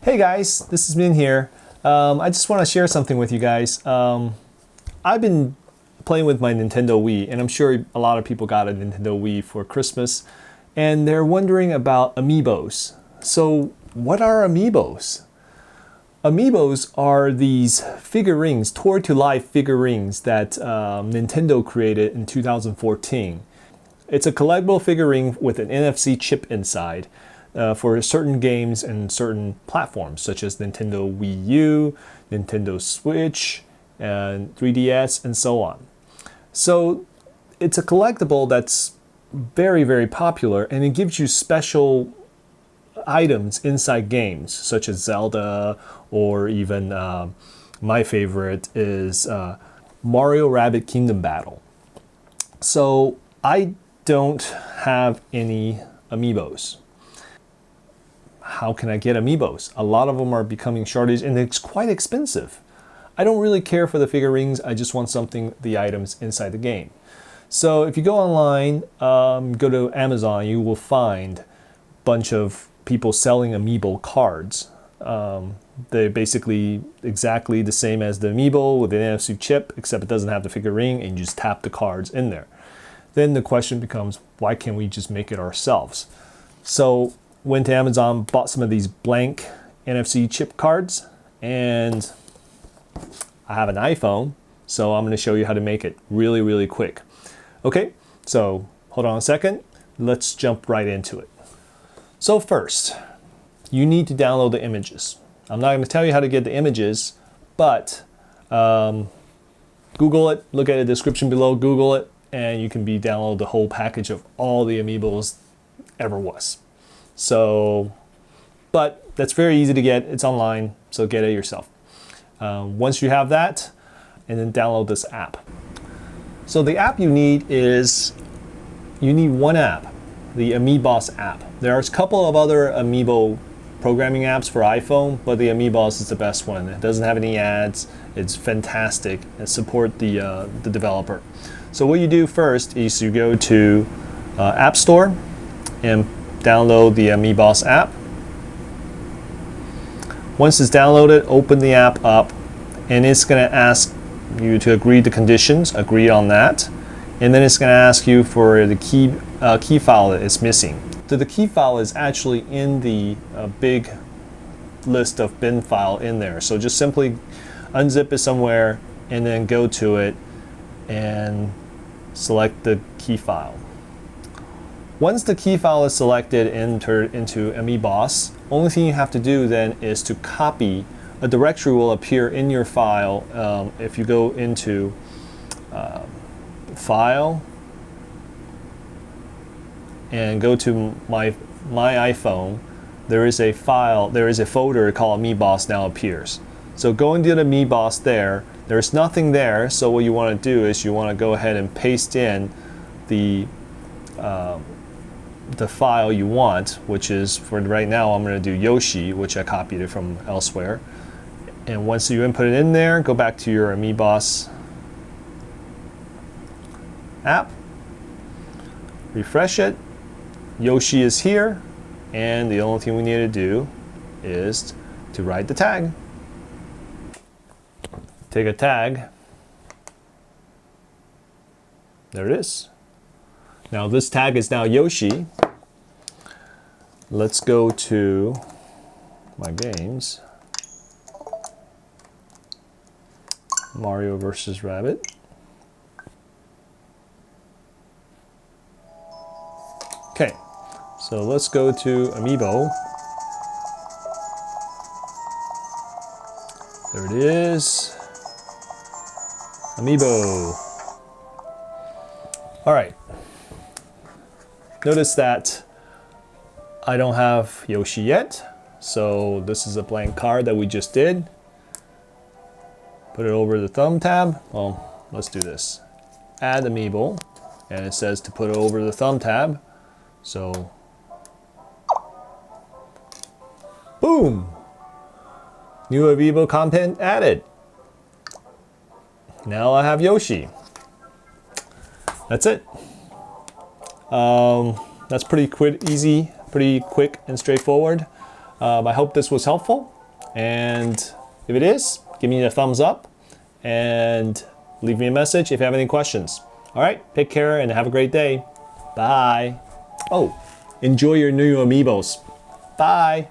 Hey guys, this is Min here. I just want to share something with you guys. I've been playing with my Nintendo Wii, and I'm sure a lot of people got a Nintendo Wii for Christmas, and they're wondering about amiibos. So, what are amiibos? Amiibos are these figurines, toy to life figurines that Nintendo created in 2014. It's a collectible figurine with an NFC chip inside for certain games and certain platforms, such as Nintendo Wii U, Nintendo Switch, and 3DS, and so on. So it's a collectible that's very, very popular, and it gives you special items inside games, such as Zelda, or even my favorite is Mario Rabbit Kingdom Battle. So I don't have any amiibos. How can I get amiibos? A lot of them are becoming shortage and it's quite expensive. I don't really care for the figurines, I just want the items inside the game. So if you go online, go to Amazon, you will find a bunch of people selling amiibo cards. They're basically exactly the same as the amiibo with an NFC chip, except it doesn't have the figurine and you just tap the cards in there. Then the question becomes, why can't we just make it ourselves? So went to Amazon, bought some of these blank NFC chip cards, and I have an iPhone, so I'm going to show you how to make it really, really quick. Okay, so hold on a second. Let's jump right into it. So first, you need to download the images. I'm not going to tell you how to get the images, but Google it, look at the description below, Google it, and you can download the whole package of all the amiibos ever was. So, but that's very easy to get. It's online, so get it yourself. Once you have that, and then download this app. So the app you need one app, the amiiboss app. There's a couple of other amiibo programming apps for iPhone, but the amiiboss is the best one. It doesn't have any ads. It's fantastic and support the developer. So what you do first is you go to App Store and download the amiiboss app. Once it's downloaded, open the app up, and it's going to ask you to agree to conditions, agree on that, and then it's going to ask you for the key file that is missing. So the key file is actually in the big list of bin file in there. So just simply unzip it somewhere and then go to it and select the key file. Once the key file is selected and entered into amiiboss, only thing you have to do then is to copy. A directory will appear in your file. If you go into File and go to my iPhone, there is a folder called amiiboss now appears. So go into the amiiboss there. There's nothing there, so what you want to do is you want to go ahead and paste in the file you want, which is, for right now, I'm going to do Yoshi, which I copied it from elsewhere. And once you input it in there, go back to your amiiboss app, refresh it, Yoshi is here, and the only thing we need to do is to write the tag. Take a tag. There it is. Now this tag is now Yoshi. Let's go to my games. Mario versus Rabbit. Okay, so let's go to Amiibo. There it is. Amiibo. All right. Notice that I don't have Yoshi yet, so this is a blank card that we just did. Put it over the thumb tab. Well, let's do this. Add amiibo, and it says to put it over the thumb tab. So, boom! New amiibo content added. Now I have Yoshi. That's it. That's pretty quick, easy, pretty quick and straightforward. I hope this was helpful. And if it is, give me a thumbs up and leave me a message if you have any questions. All right, take care and have a great day. Bye. Oh, enjoy your new amiibos. Bye.